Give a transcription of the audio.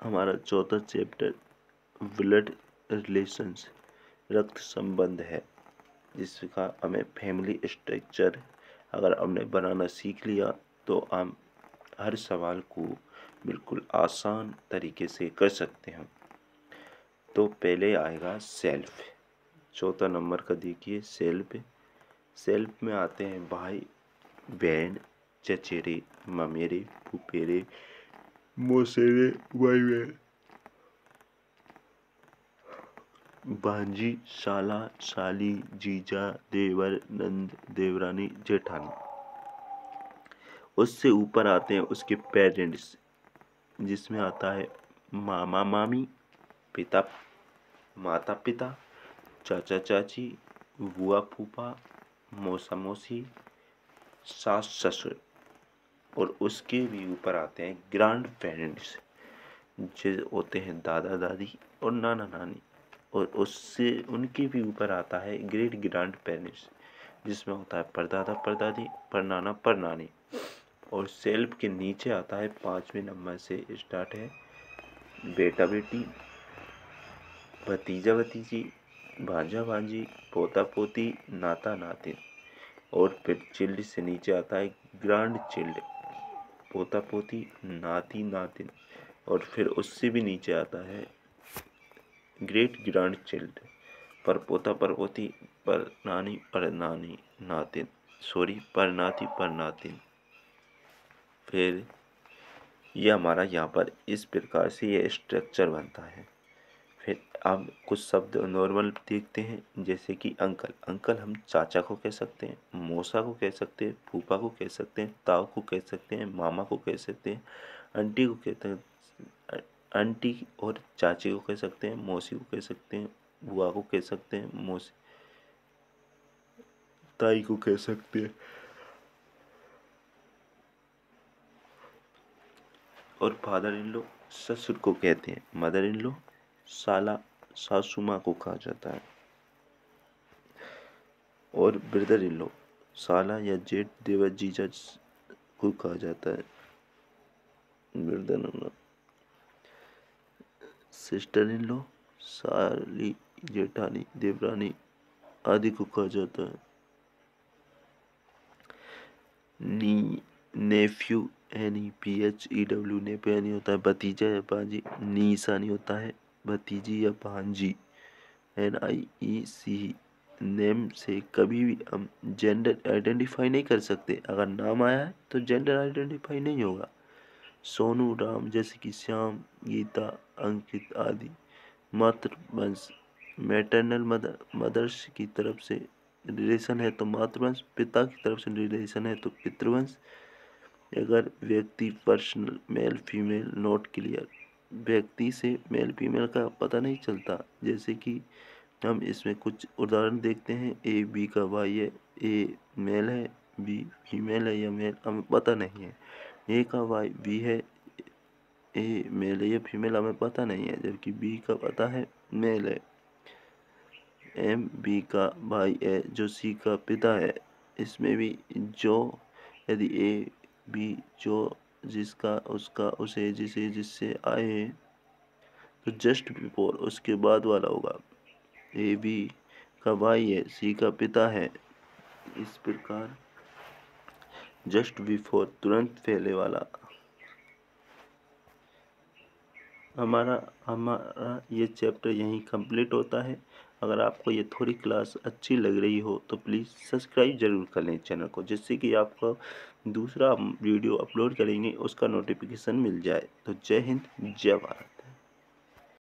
हमारा चौथा chapter blood relations, रक्त संबंध है, जिसका हमें फैमिली स्ट्रक्चर अगर हमने बनाना सीख लिया तो हम हर सवाल को बिल्कुल आसान तरीके से कर सकते हैं। तो पहले आएगा सेल्फ, चौथा नंबर का देखिए सेल्फ। सेल्फ में आते हैं भाई बहन, चचेरे, ममेरे, फुफेरे, मौसेरे, भाई बहन, भांजी, साला, साली, जीजा, देवर, नंद, देवरानी, जेठानी। उससे ऊपर आते हैं उसके पेरेंट्स, जिसमें आता है मामा मामी, पिता माता पिता, चाचा चाची, बुआ फूफा, मौसा मौसी, सास ससुर। और उसके भी ऊपर आते हैं ग्रैंड पेरेंट्स, जो होते हैं दादा दादी और नाना नानी। और उससे उनके भी ऊपर आता है ग्रेट ग्रैंड पेरेंट्स, जिसमें होता है परदादा परदादी, परनाना परनानी। और सेल्फ के नीचे आता है 5वें नंबर से स्टार्ट है बेटा बेटी, भतीजा भतीजी, भांजा भांजी, पोता पोती, नाता नातिन। और फिर चिल्ड से नीचे आता है ग्रैंड चिल्ड, पोता पोती, नाती नातिन। और फिर उससे भी नीचे आता है ग्रेट ग्रैंड चिल्ड, पर पोता पर पोती, पर नानी नातिन, पर नाती पर नातिन। फिर ये हमारा यहाँ पर इस प्रकार से ये स्ट्रक्चर बनता है। फिर अब कुछ शब्द नॉर्मल देखते हैं, जैसे कि अंकल। अंकल हम चाचा को कह सकते हैं, मौसा को कह सकते हैं, फूफा को कह सकते हैं, ताऊ को कह सकते हैं, मामा को कह सकते हैं, आंटी को कहते हैं, आंटी और चाची को कह सकते हैं, मौसी को कह सकते हैं, बुआ को कह सकते हैं, मौसी ताई को कह सकते हैं। और फादर इन लॉ ससुर को कहते हैं, मदर इन लॉ साला सासू माँ को कहा जाता है। और ब्रदर इन लॉ साला या जेठ देवर जीजा को कहा जाता है, brother in law. Sister in law साली, जेठानी, देवरानी आदि को कहा जाता है। नेफ्यू NEPHEW, नेफ्यू यानी होता है भतीजा या भांजी। नीस यानी होता है भतीजी या भांजी। NIEC, नेम से कभी भी हम जेंडर आइडेंटिफाई नहीं कर सकते। अगर नाम आया है तो जेंडर आइडेंटिफाई नहीं होगा। सोनू राम, जैसे कि श्याम, गीता, अंकित आदि। मातृवंश, मैटरनल मदर्स की तरफ से रिलेशन है तो मातृवंश, पिता की तरफ से रिलेशन है तो पितृवंश। अगर व्यक्ति personal male female not clear, व्यक्ति से मेल फीमेल का पता नहीं चलता। जैसे कि हम इसमें कुछ उदाहरण देखते हैं, A B का भाई है, A मेल है, B फीमेल है या मेल, हमें पता नहीं है। A का भाई B है, A मेल है या फीमेल हमें पता नहीं है, जबकि B का पता है मेल है। M B का भाई है जो C का पिता है। इसमें भी जो यदि A B जो जिसका उसका उसे जिसे जिससे आए तो जस्ट बिफोर उसके बाद वाला होगा। A B का भाई है, C का पिता है, इस प्रकार जस्ट बिफोर तुरंत पहले वाला। हमारा ये चैप्टर यहीं कंप्लीट होता है। अगर आपको ये थोड़ी क्लास अच्छी लग रही हो तो प्लीज़ सब्सक्राइब ज़रूर कर लें चैनल को, जिससे कि आपको दूसरा वीडियो अपलोड करेंगे उसका नोटिफिकेशन मिल जाए। तो जय हिंद, जय भारत।